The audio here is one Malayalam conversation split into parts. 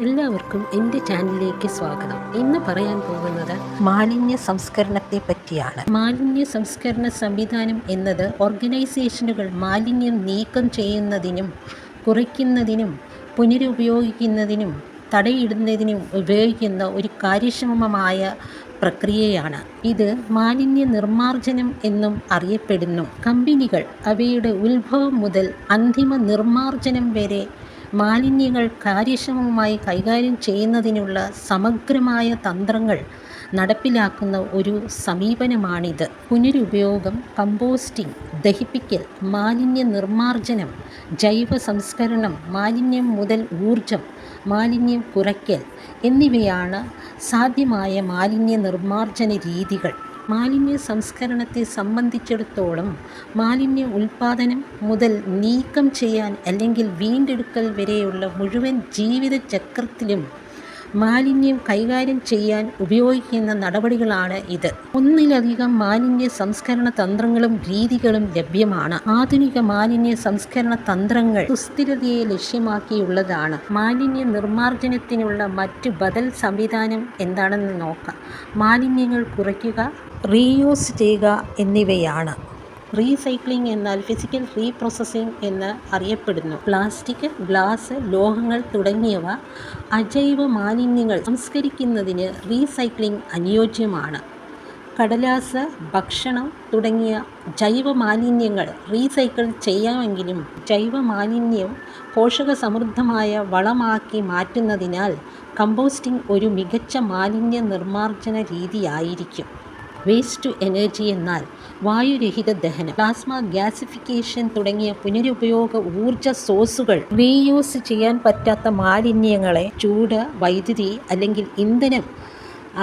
എല്ലാവർക്കും എൻ്റെ ചാനലിലേക്ക് സ്വാഗതം. ഇന്ന് പറയാൻ പോകുന്നത് മാലിന്യ സംസ്കരണത്തെ പറ്റിയാണ്. മാലിന്യ സംസ്കരണ സംവിധാനം എന്നത് ഓർഗനൈസേഷനുകൾ മാലിന്യം നീക്കം ചെയ്യുന്നതിനും കുറയ്ക്കുന്നതിനും പുനരുപയോഗിക്കുന്നതിനും തടയിടുന്നതിനും ഉപയോഗിക്കുന്ന ഒരു കാര്യക്ഷമമായ പ്രക്രിയയാണ്. ഇത് മാലിന്യ നിർമ്മാർജ്ജനം എന്നും അറിയപ്പെടുന്നു. കമ്പനികൾ അവയുടെ ഉത്ഭവം മുതൽ അന്തിമ നിർമ്മാർജ്ജനം വരെ മാലിന്യങ്ങൾ കാര്യക്ഷമമായി കൈകാര്യം ചെയ്യുന്നതിനുള്ള സമഗ്രമായ തന്ത്രങ്ങൾ നടപ്പിലാക്കുന്ന ഒരു സമീപനമാണിത്. പുനരുപയോഗം, കമ്പോസ്റ്റിംഗ്, ദഹിപ്പിക്കൽ, മാലിന്യ നിർമ്മാർജ്ജനം, ജൈവ സംസ്കരണം, മാലിന്യം മുതൽ ഊർജം, മാലിന്യം കുറയ്ക്കൽ എന്നിവയാണ് സാധ്യമായ മാലിന്യ നിർമ്മാർജ്ജന രീതികൾ. മാലിന്യ സംസ്കരണത്തെ സംബന്ധിച്ചിടത്തോളം മാലിന്യ ഉൽപ്പാദനം മുതൽ നീക്കം ചെയ്യാൻ അല്ലെങ്കിൽ വീണ്ടെടുക്കൽ വരെയുള്ള മുഴുവൻ ജീവിത ചക്രത്തിലും മാലിന്യം കൈകാര്യം ചെയ്യാൻ ഉപയോഗിക്കുന്ന നടപടികളാണ് ഇത്. ഒന്നിലധികം മാലിന്യ സംസ്കരണ തന്ത്രങ്ങളും രീതികളും ലഭ്യമാണ്. ആധുനിക മാലിന്യ സംസ്കരണ തന്ത്രങ്ങൾ സുസ്ഥിരതയെ ലക്ഷ്യമാക്കിയുള്ളതാണ്. മാലിന്യ നിർമ്മാർജ്ജനത്തിനുള്ള മറ്റ് ബദൽ സംവിധാനം എന്താണെന്ന് നോക്കാം. മാലിന്യങ്ങൾ കുറയ്ക്കുക, റീയൂസ് ചെയ്യുക എന്നിവയാണ്. റീസൈക്ലിംഗ് എന്നാൽ ഫിസിക്കൽ റീപ്രോസസ്സിംഗ് എന്ന് അറിയപ്പെടുന്നു. പ്ലാസ്റ്റിക്, ഗ്ലാസ്, ലോഹങ്ങൾ തുടങ്ങിയവ അജൈവ മാലിന്യങ്ങൾ സംസ്കരിക്കുന്നതിന് റീസൈക്ലിംഗ് അനുയോജ്യമാണ്. കടലാസ്, ഭക്ഷണം തുടങ്ങിയ ജൈവ മാലിന്യങ്ങൾ റീസൈക്കിൾ ചെയ്യാമെങ്കിലും ജൈവ മാലിന്യം പോഷകസമൃദ്ധമായ വളമാക്കി മാറ്റുന്നതിനാൽ കമ്പോസ്റ്റിംഗ് ഒരു മികച്ച മാലിന്യ നിർമ്മാർജ്ജന രീതിയായിരിക്കും. വേസ്റ്റ് ടു എനർജി എന്നാൽ വായുരഹിത ദഹനം, പ്ലാസ്മ ഗ്യാസിഫിക്കേഷൻ തുടങ്ങിയ പുനരുപയോഗ ഊർജ സോഴ്സുകൾ റീയൂസ് ചെയ്യാൻ പറ്റാത്ത മാലിന്യങ്ങളെ ചൂട്, വൈദ്യുതി അല്ലെങ്കിൽ ഇന്ധനം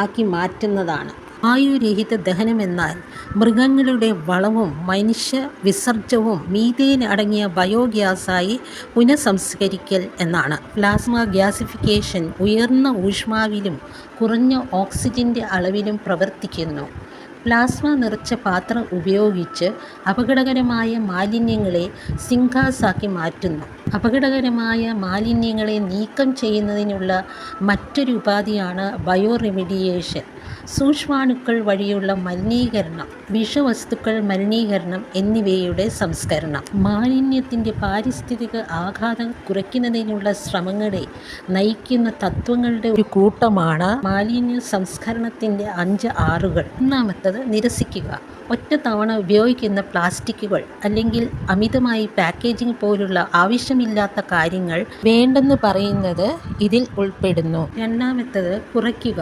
ആക്കി മാറ്റുന്നതാണ്. വായുരഹിത ദഹനം എന്നാൽ മൃഗങ്ങളുടെ വളവും മനുഷ്യ വിസർജ്യവും മീഥേൻ അടങ്ങിയ ബയോഗ്യാസായി പുനഃസംസ്കരിക്കൽ എന്നാണ്. പ്ലാസ്മ ഗ്യാസിഫിക്കേഷൻ ഉയർന്ന ഊഷ്മാവിലും കുറഞ്ഞ ഓക്സിജൻ്റെ അളവിലും പ്രവർത്തിക്കുന്നു. പ്ലാസ്മ നിറച്ച പാത്രം ഉപയോഗിച്ച് അപകടകരമായ മാലിന്യങ്ങളെ സിങ്കാസാക്കി മാറ്റുന്നു. അപകടകരമായ മാലിന്യങ്ങളെ നീക്കം ചെയ്യുന്നതിനുള്ള മറ്റൊരു ഉപാധിയാണ് ബയോറെമിഡിയേഷൻ. സൂക്ഷ്മാണുക്കൾ വഴിയുള്ള മലിനീകരണം, വിഷവസ്തുക്കൾ മലിനീകരണം എന്നിവയുടെ സംസ്കരണം. മാലിന്യത്തിൻ്റെ പാരിസ്ഥിതിക ആഘാതം കുറയ്ക്കുന്നതിനുള്ള ശ്രമങ്ങളെ നയിക്കുന്ന തത്വങ്ങളുടെ ഒരു കൂട്ടമാണ് മാലിന്യ സംസ്കരണത്തിൻ്റെ 5 Rകൾ. ഒന്നാമത്തത് നിരസിക്കുക. ഒറ്റത്തവണ ഉപയോഗിക്കുന്ന പ്ലാസ്റ്റിക്കുകൾ അല്ലെങ്കിൽ അമിതമായി പാക്കേജിംഗ് പോലുള്ള ആവശ്യമില്ലാത്ത കാര്യങ്ങൾ വേണ്ടെന്ന് പറയുന്നത് ഇതിൽ ഉൾപ്പെടുന്നു. രണ്ടാമത്തത് കുറയ്ക്കുക.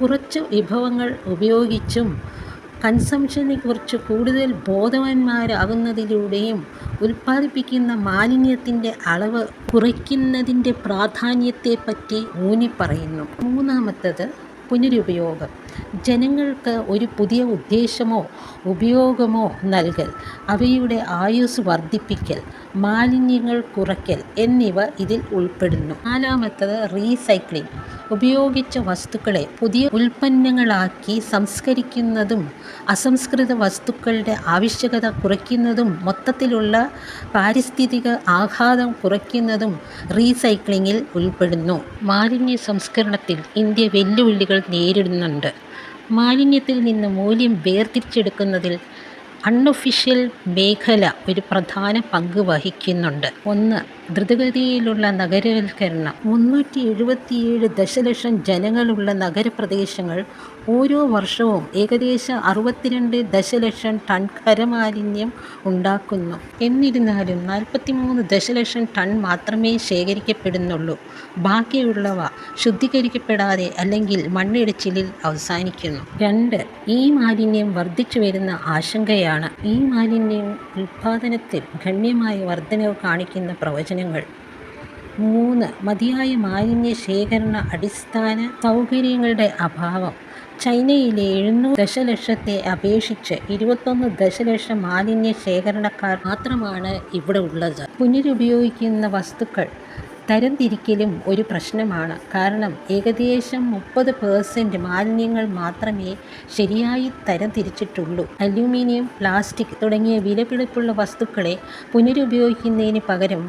കുറച്ച് വിഭവങ്ങൾ ഉപയോഗിച്ചും കൺസംഷനെക്കുറിച്ച് കൂടുതൽ ബോധവാന്മാരാകുന്നതിലൂടെയും ഉൽപ്പാദിപ്പിക്കുന്ന മാലിന്യത്തിൻ്റെ അളവ് കുറയ്ക്കുന്നതിൻ്റെ പ്രാധാന്യത്തെപ്പറ്റി ഊന്നിപ്പറയുന്നു. മൂന്നാമത്തത് പുനരുപയോഗം. ജനങ്ങൾക്ക് ഒരു പുതിയ ഉദ്ദേശമോ ഉപയോഗമോ നൽകൽ, അവയുടെ ആയുസ് വർദ്ധിപ്പിക്കൽ, മാലിന്യങ്ങൾ കുറയ്ക്കൽ എന്നിവ ഇതിൽ ഉൾപ്പെടുന്നു. നാലാമത്തത് റീസൈക്ലിംഗ്. ഉപയോഗിച്ച വസ്തുക്കളെ പുതിയ ഉൽപ്പന്നങ്ങളാക്കി സംസ്കരിക്കുന്നതും അസംസ്കൃത വസ്തുക്കളുടെ ആവശ്യകത കുറയ്ക്കുന്നതും മൊത്തത്തിലുള്ള പാരിസ്ഥിതിക ആഘാതം കുറയ്ക്കുന്നതും റീസൈക്ലിങ്ങിൽ ഉൾപ്പെടുന്നു. മാലിന്യ സംസ്കരണത്തിൽ ഇന്ത്യ വെല്ലുവിളികൾ നേരിടുന്നുണ്ട്. മാലിന്യത്തിൽ നിന്ന് മൂല്യം വേർതിരിച്ചെടുക്കുന്നതിൽ അൺഒഫീഷ്യൽ മേഖല ഒരു പ്രധാന പങ്ക് വഹിക്കുന്നുണ്ട്. 1. ദ്രുതഗതിയിലുള്ള നഗരവൽക്കരണം. 377 ദശലക്ഷം ജനങ്ങളുള്ള നഗരപ്രദേശങ്ങൾ ഓരോ വർഷവും ഏകദേശം 62 ദശലക്ഷം ടൺ ഖരമാലിന്യം ഉണ്ടാക്കുന്നു. എന്നിരുന്നാലും 43 ദശലക്ഷം ടൺ മാത്രമേ ശേഖരിക്കപ്പെടുന്നുള്ളൂ. ബാക്കിയുള്ളവ ശുദ്ധീകരിക്കപ്പെടാതെ അല്ലെങ്കിൽ മണ്ണിടിച്ചിലിൽ അവസാനിക്കുന്നു. 2. ഈ മാലിന്യം വർദ്ധിച്ചു വരുന്ന ആശങ്കയാണ്. ഈ മാലിന്യ ഉൽപ്പാദനത്തിൽ ഗണ്യമായ വർധനവ് കാണിക്കുന്ന പ്രവചനങ്ങൾ. 3. മതിയായ മാലിന്യ ശേഖരണ അടിസ്ഥാന സൗകര്യങ്ങളുടെ അഭാവം. ചൈനയിലെ 700 ദശലക്ഷത്തെ അപേക്ഷിച്ച് 21 ദശലക്ഷം മാലിന്യ ശേഖരണക്കാർ മാത്രമാണ് ഇവിടെ ഉള്ളത്. പുനരുപയോഗിക്കുന്ന വസ്തുക്കൾ തരംതിരിക്കലും ഒരു പ്രശ്നമാണ്. കാരണം ഏകദേശം 30% മാലിന്യങ്ങൾ മാത്രമേ ശരിയായി തരംതിരിച്ചിട്ടുള്ളൂ. അലൂമിനിയം, പ്ലാസ്റ്റിക് തുടങ്ങിയ വിലപിടിപ്പുള്ള വസ്തുക്കളെ പുനരുപയോഗിക്കുന്നതിന് പകരം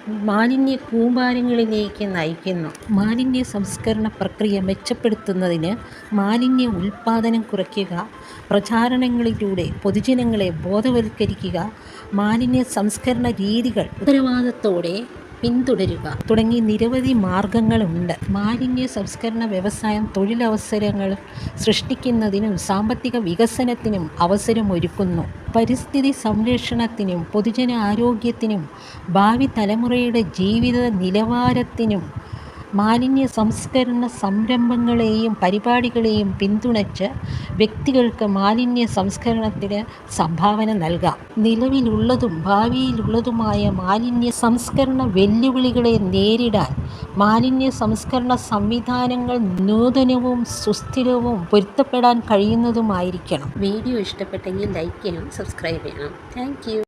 മാലിന്യ കൂമ്പാരങ്ങളിലേക്ക് നയിക്കുന്നു. മാലിന്യ സംസ്കരണ പ്രക്രിയ മെച്ചപ്പെടുത്തുന്നതിന് മാലിന്യ ഉൽപ്പാദനം കുറയ്ക്കുക, പ്രചാരണങ്ങളിലൂടെ പൊതുജനങ്ങളെ ബോധവൽക്കരിക്കുക, മാലിന്യ സംസ്കരണ രീതികൾ ഉത്തരവാദിത്തത്തോടെ പിന്തുടരുക തുടങ്ങി നിരവധി മാർഗങ്ങളുണ്ട്. മാലിന്യ സംസ്കരണ വ്യവസായം തൊഴിലവസരങ്ങൾ സൃഷ്ടിക്കുന്നതിനും സാമ്പത്തിക വികസനത്തിനും അവസരമൊരുക്കുന്നു. പരിസ്ഥിതി സംരക്ഷണത്തിനും പൊതുജന ആരോഗ്യത്തിനും ഭാവി തലമുറയുടെ ജീവിത നിലവാരത്തിനും മാലിന്യ സംസ്കരണ സംരംഭങ്ങളെയും പരിപാടികളെയും പിന്തുണച്ച് വ്യക്തികൾക്ക് മാലിന്യ സംസ്കരണത്തിന് സംഭാവന നൽകാം. നിലവിലുള്ളതും ഭാവിയിലുള്ളതുമായ മാലിന്യ സംസ്കരണ വെല്ലുവിളികളെ നേരിടാൻ മാലിന്യ സംസ്കരണ സംവിധാനങ്ങൾ നൂതനവും സുസ്ഥിരവും പൊരുത്തപ്പെടാൻ കഴിയുന്നതുമായിരിക്കണം. വീഡിയോ ഇഷ്ടപ്പെട്ടെങ്കിൽ ലൈക്ക് ചെയ്യണം, സബ്സ്ക്രൈബ് ചെയ്യണം. Thank you.